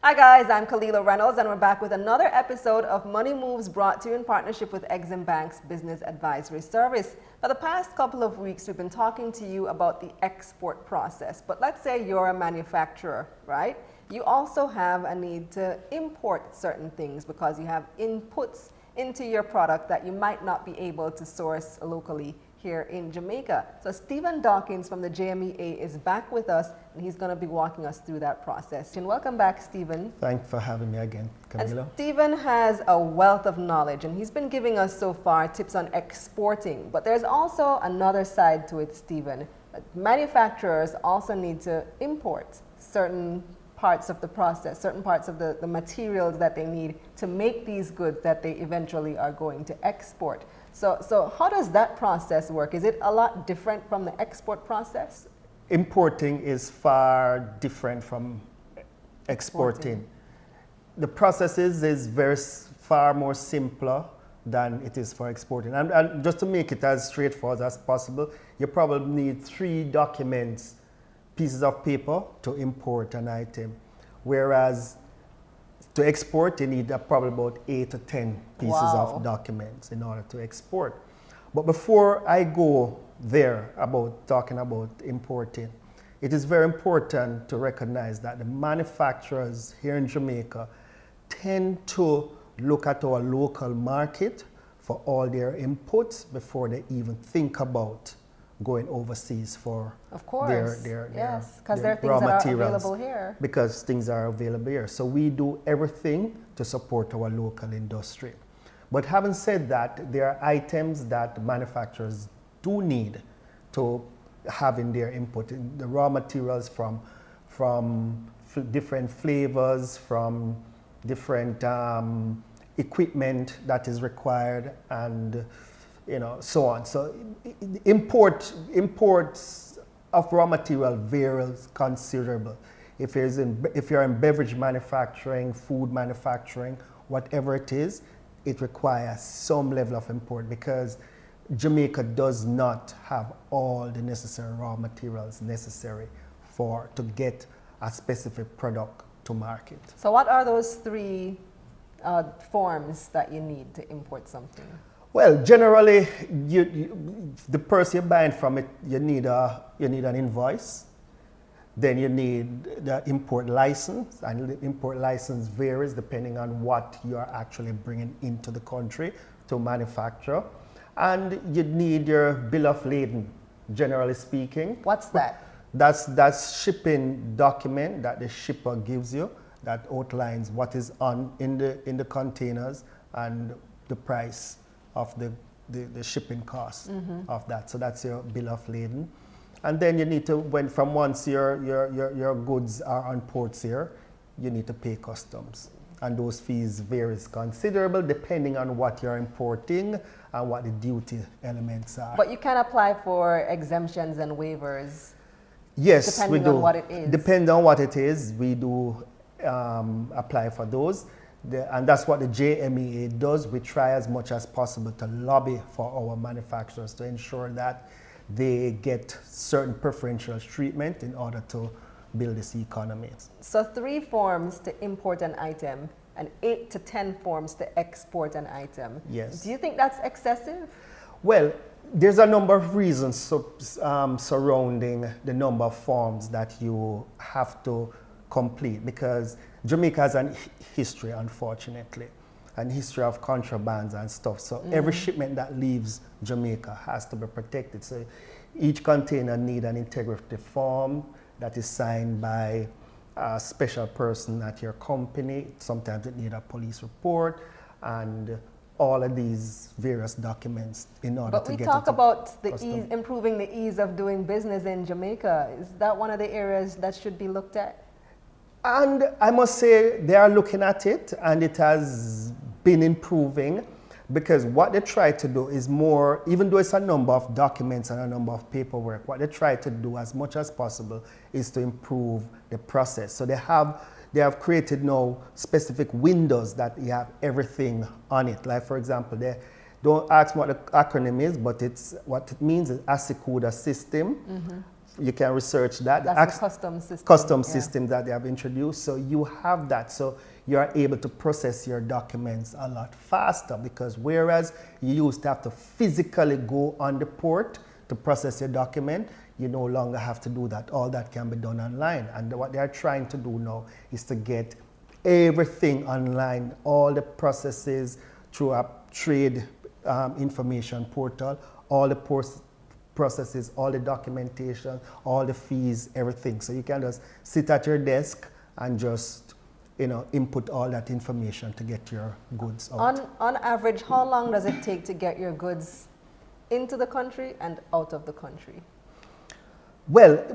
Hi guys, I'm Kalila Reynolds and we're back with another episode of Money Moves brought to you in partnership with Exim Bank's Business Advisory Service. For the past couple of weeks, we've been talking to you about the export process. But let's say you're a manufacturer, right? You also have a need to import certain things because you have inputs into your product that you might not be able to source locally here in Jamaica. So Stephen Dawkins from the JMEA is back with us and he's going to be walking us through that process. And welcome back, Stephen. Thanks for having me again, Camilo. And Stephen has a wealth of knowledge and he's been giving us so far tips on exporting. But there's also another side to it, Stephen. Manufacturers also need to import certain parts of the process, certain parts of the materials that they need to make these goods that they eventually are going to export. So how does that process work? Is it a lot different from the export process? Importing is far different from exporting. The process is far more simpler than it is for exporting. And just to make it as straightforward as possible, you probably need 3 documents, pieces of paper to import an item. Whereas to export, you need probably about 8 to 10 pieces of documents in order to export. But before I go there about talking about importing, it is very important to recognize that the manufacturers here in Jamaica tend to look at our local market for all their inputs before they even think about going overseas for their yes, because there are things raw that materials, are available here. because things are available here. So we do everything to support our local industry. But having said that, there are items that manufacturers do need to have in their input. The raw materials from different flavors, from different equipment that is required, and so on. So imports of raw material varies considerable. If you're in beverage manufacturing, food manufacturing, whatever it is, it requires some level of import because Jamaica does not have all the necessary raw materials necessary to get a specific product to market. So what are those 3 forms that you need to import something? Well, generally, the person you're buying from it, you need an invoice. Then you need the import license, and the import license varies depending on what you are actually bringing into the country to manufacture. And you need your bill of lading, generally speaking. What's that? That's shipping document that the shipper gives you that outlines what is in the containers and the price of the shipping cost of that. So that's your bill of lading. And then you need to, once your goods are on ports here, you need to pay customs. And those fees varies considerable depending on what you're importing and what the duty elements are. But you can apply for exemptions and waivers. Yes, depending we do. on what it is. Depending on what it is, we do apply for those. And that's what the JMEA does. We try as much as possible to lobby for our manufacturers to ensure that they get certain preferential treatment in order to build this economy. So 3 forms to import an item and 8 to 10 forms to export an item. Yes. Do you think that's excessive? Well, there's a number of reasons surrounding the number of forms that you have to complete because Jamaica has a history, unfortunately, and history of contrabands and stuff. So every shipment that leaves Jamaica has to be protected. So each container needs an integrity form that is signed by a special person at your company. Sometimes it needs a police report and all of these various documents in order to get it. But we talk about the improving the ease of doing business in Jamaica. Is that one of the areas that should be looked at? And I must say they are looking at it and it has been improving because what they try to do is more, even though it's a number of documents and a number of paperwork, what they try to do as much as possible is to improve the process. So they have created now specific windows that you have everything on it. Like for example, they don't ask what the acronym is, but what it means is ASICUDA system. you can research that. That's the custom system. Custom system that they have introduced. So you have that. So you are able to process your documents a lot faster, because whereas you used to have to physically go on the port to process your document, you no longer have to do that. All that can be done online. And what they are trying to do now is to get everything online, all the processes through a trade information portal, all the processes, all the documentation, all the fees, everything. So you can just sit at your desk and just, input all that information to get your goods out. On average, how long does it take to get your goods into the country and out of the country? Well,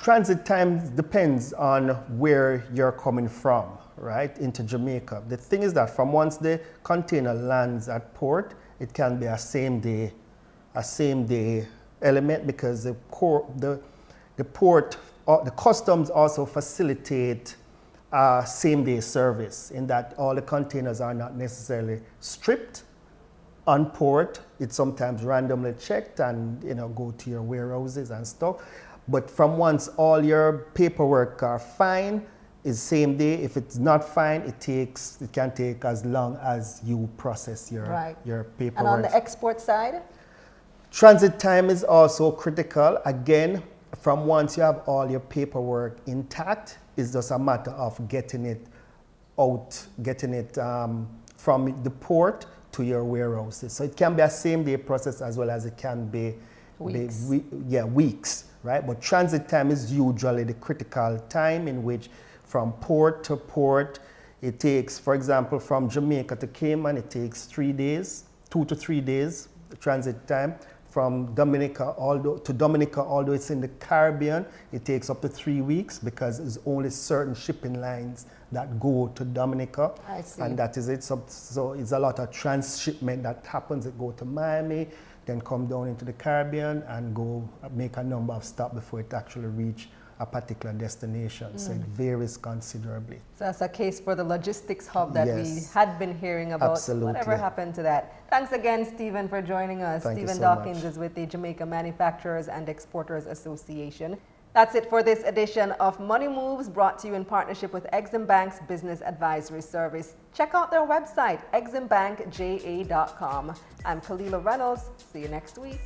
transit time depends on where you're coming from, right, into Jamaica. The thing is that from once the container lands at port, it can be a same day element, because the port, the customs also facilitate same day service, in that all the containers are not necessarily stripped on port. It's sometimes randomly checked and go to your warehouses and stuff. But from once all your paperwork are fine, is same day. If it's not fine, it can take as long as you process your paperwork. And on the export side? Transit time is also critical. Again, from once you have all your paperwork intact, it's just a matter of getting it out, from the port to your warehouses. So it can be a same day process as well as it can be weeks, right? But transit time is usually the critical time, in which from port to port, it takes, for example, from Jamaica to Cayman, it takes 3 days, 2 to 3 days, the transit time. From Dominica, although it's in the Caribbean, it takes up to 3 weeks, because there's only certain shipping lines that go to Dominica. I see. And that is it. So it's a lot of transshipment that happens. It go to Miami, then come down into the Caribbean and go make a number of stops before it actually reach a particular destination. So it varies considerably. So that's a case for the logistics hub that we had been hearing about. Absolutely. Whatever happened to that? Thanks again, Stephen, for joining us. Thank Stephen you so Dawkins much. is with the Jamaica Manufacturers and Exporters Association. That's it for this edition of Money Moves, brought to you in partnership with Exim Bank's Business Advisory Service. Check out their website, eximbankja.com. I'm Kalila Reynolds. See you next week.